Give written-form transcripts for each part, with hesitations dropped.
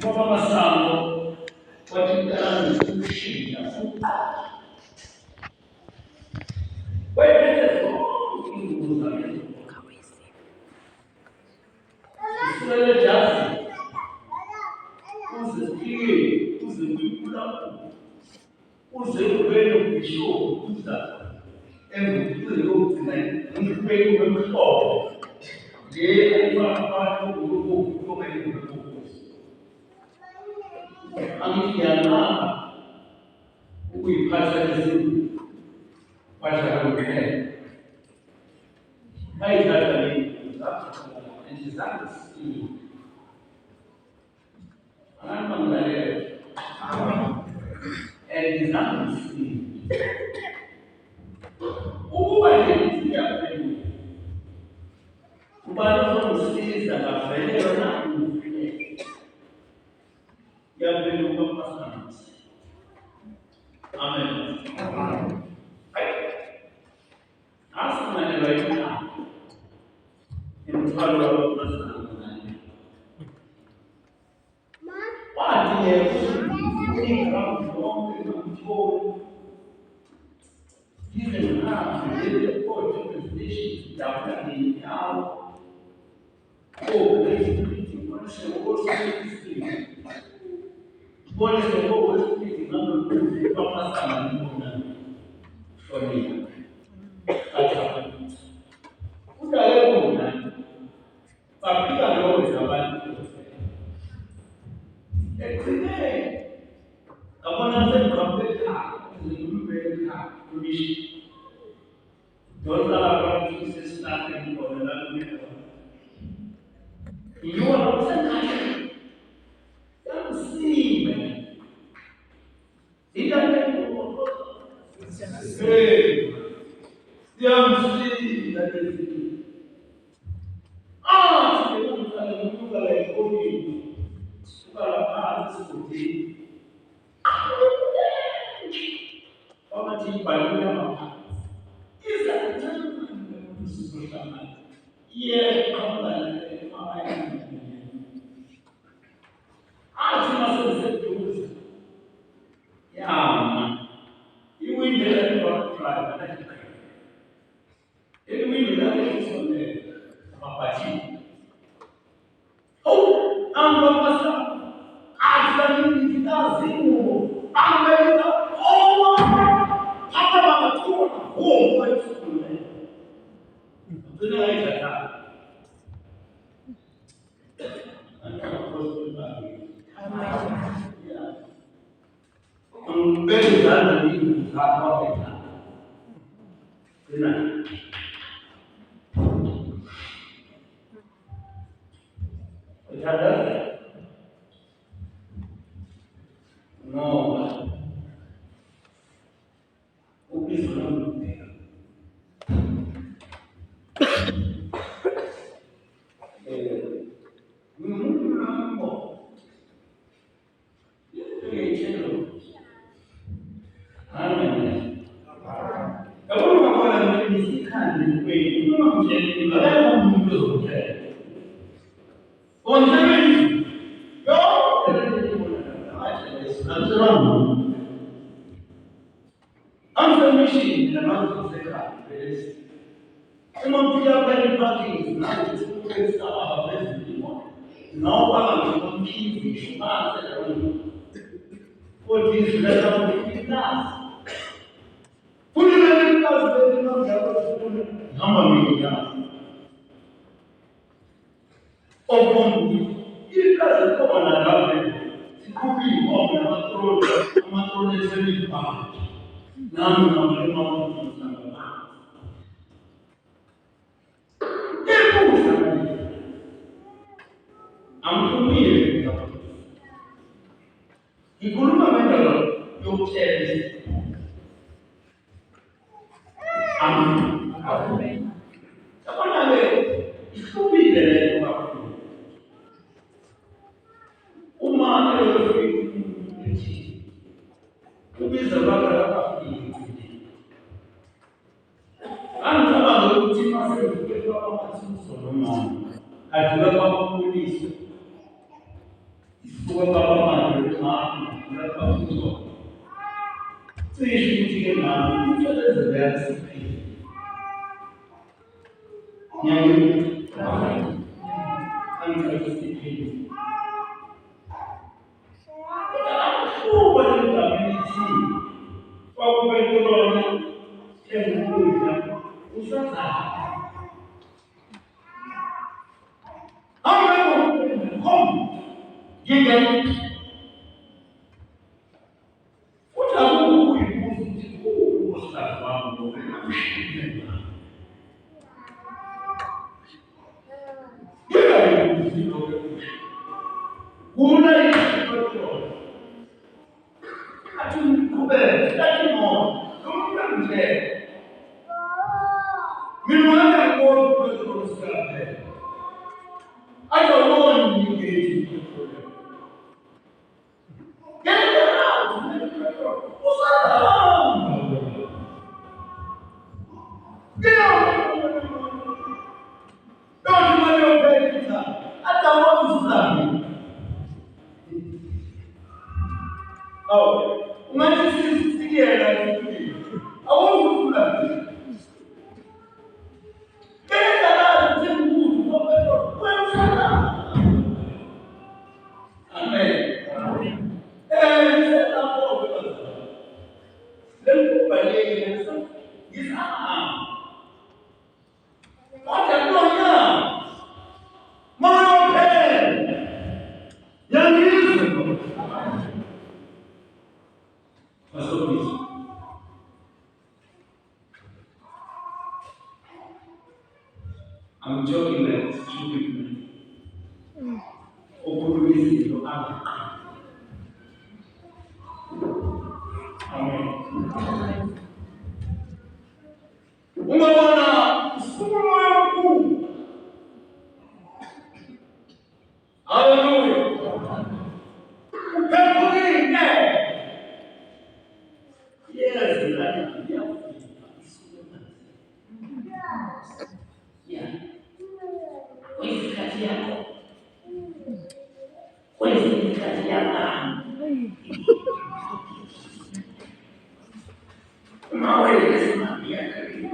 Baba Masango, what you done to she, where is it? Israel Jazzy, who's the king, who's the people, who's the way of the show, who's that? And who's the road tonight, and the way of the club. They are not part of the group, go back to the book. And the Yana, we pass it, what I will have. I got a and his understanding. I'm on the and his understanding. Who are they? Who sees that a friend or not? You have been over person. Amen. Ask my right now. In follow up person. What do you have to even now, the court position definitely now. Oh, there's a meeting. What is the worst thing? What is the worst thing? Number two, Papa Saman for me. That's happened. Who are you? But people are always about it. Every day. I want to say, come to the car. The new very car. Those are going to say nothing for the love. You are not saying don't see, man. He doesn't say, don't see that is ah, you don't like only this is Papa T. Palula is that this is what yeah, come on, I think yeah, you will get a lot of pride. It will be the Papa T. Oh, I'm actually nothing. I'm very oh, Papa, oh, what's the night? Very glad you got what they done. Good night. We had that? No. Who is going to Amen. Kalau orang menyisikan itu menjadi barang mudah. Orang ini, yo, natural. Answer machine dalam sekat. Semua tidak boleh dipakai. Nanti kita salah apa semua. Nampaknya mungkin cuma sekarang. Kodi sudah tahu kita. Punya kita sudah tahu jawab. Nama mereka. Opon kita sekolah nak sikupi orang amatur seni apa. Nama mau sama. Itu Ampuni. Ikuluma mendalo yung cherish. Amen. Apa nama? Ikupi dari waktu. Umat itu Kubi sebab apa? Anda mahu cuma sebagai orang masuk Solomon. Ada apa polisi? Isikuwa baba mama mama unataka kujua. Tuishi kutige mama, tueleze basi. Nyanyi. Anza kusikia. Kwa nini kabisa? Kwa kupendwa tena kuja. Usasa. Home. Giga. Utamu kuibuka usasa wangu. Una isso, a tu coberto, a tu morto, como que mulher? Me manda corpo para tu buscar. I don't want you to get to get it out. What's that? Get out. Don't you want your bed? I don't want to stop you. Oh, imagine this thing here like today. I want to do that. I'm joking that it's stupid. Opportunity to act. Amen. Umeona msukumo wangu. Haleluya. Upepo nini? Yes, yeah. Wewe kati yako. Wewe kati yako. Mawe yasimamia karibu.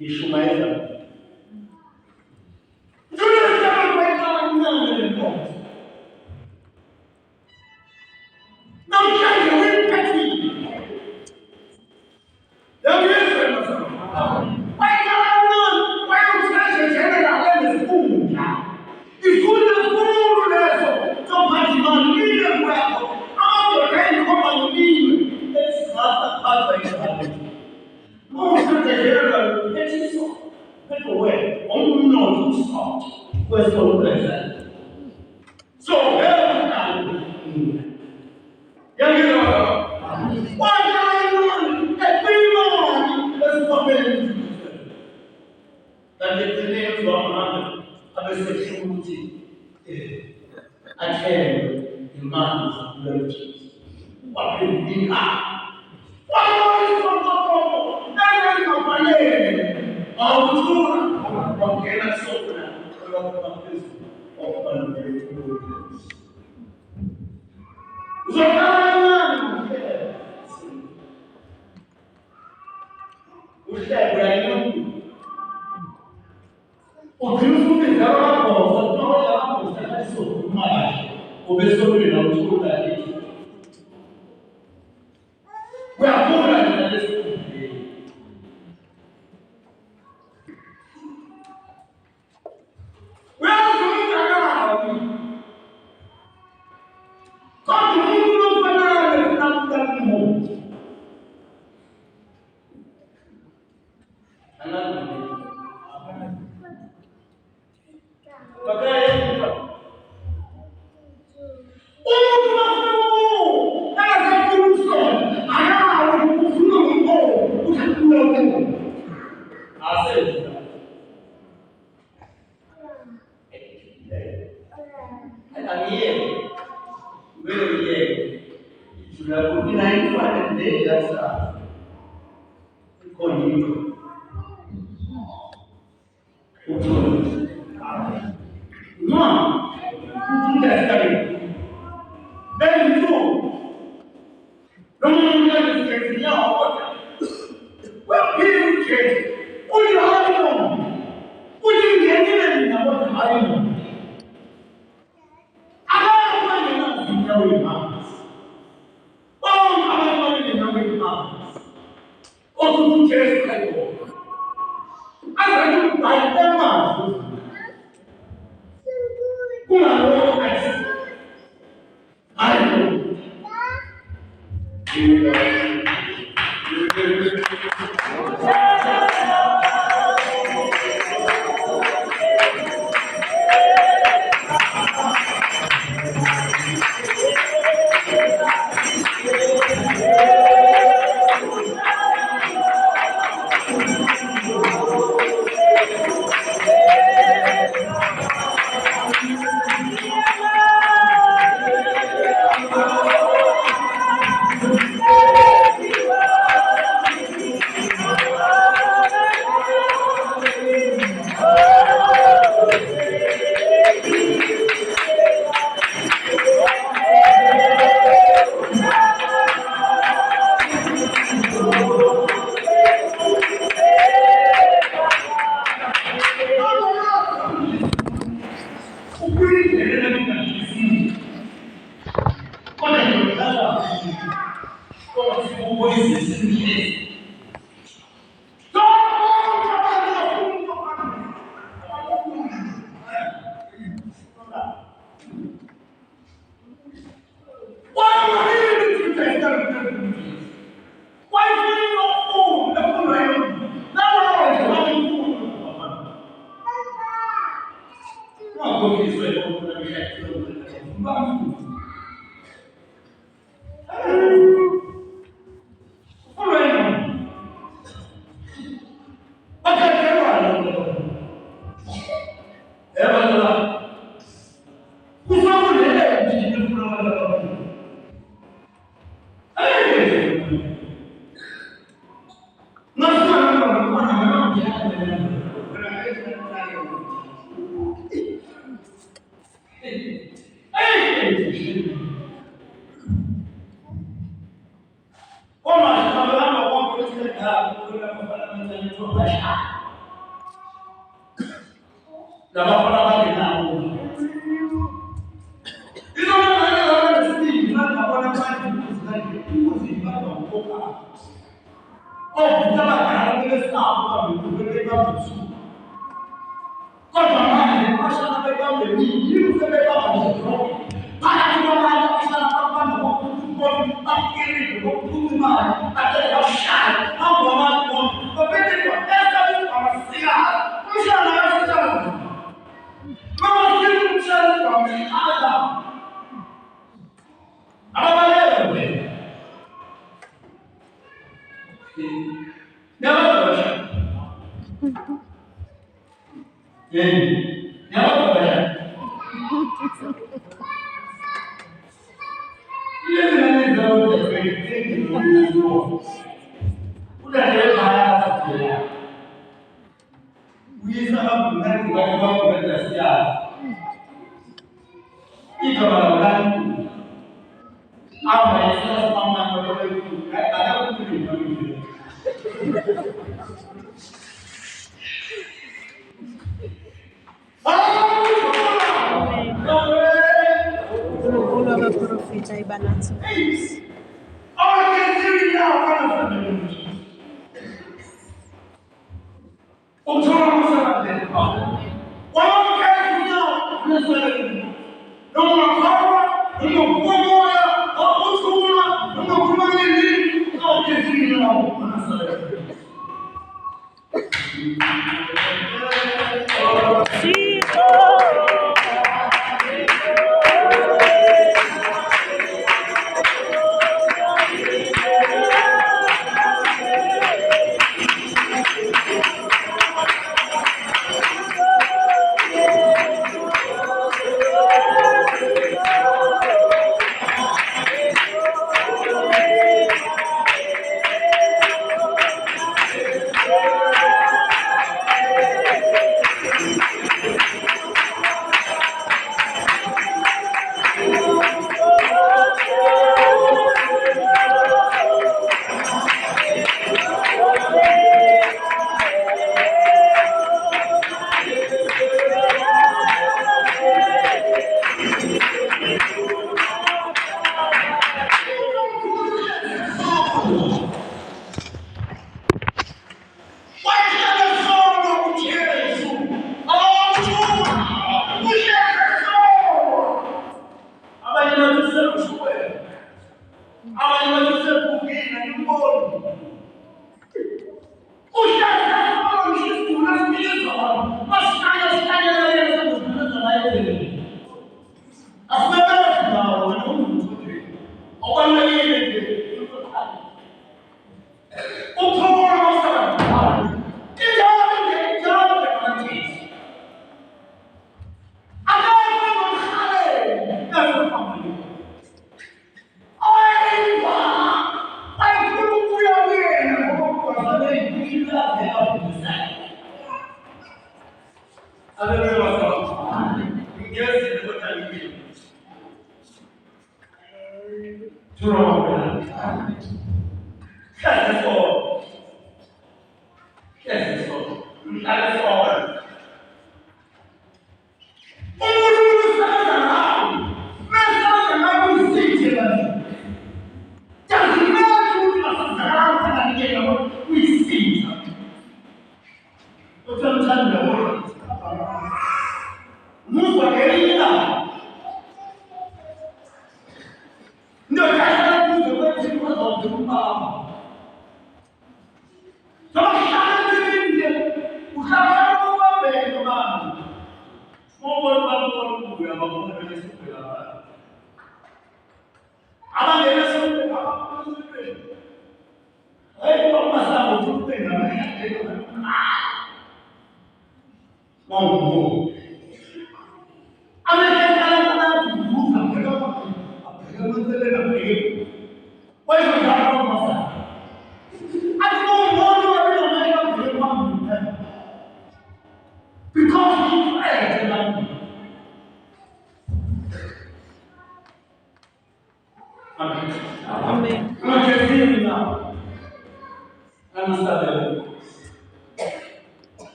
Ishmael. O Deus não me deu uma bolsa. Obesity na uchukuta hicho. We are born in this country. We are going around. Come to me, no banana, not that more. Itaiba Nancy. I can see it now.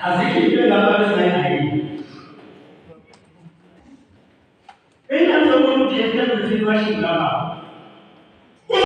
azikipenda pale sana hivi. Ina ndio mtu yeye mzima shingama.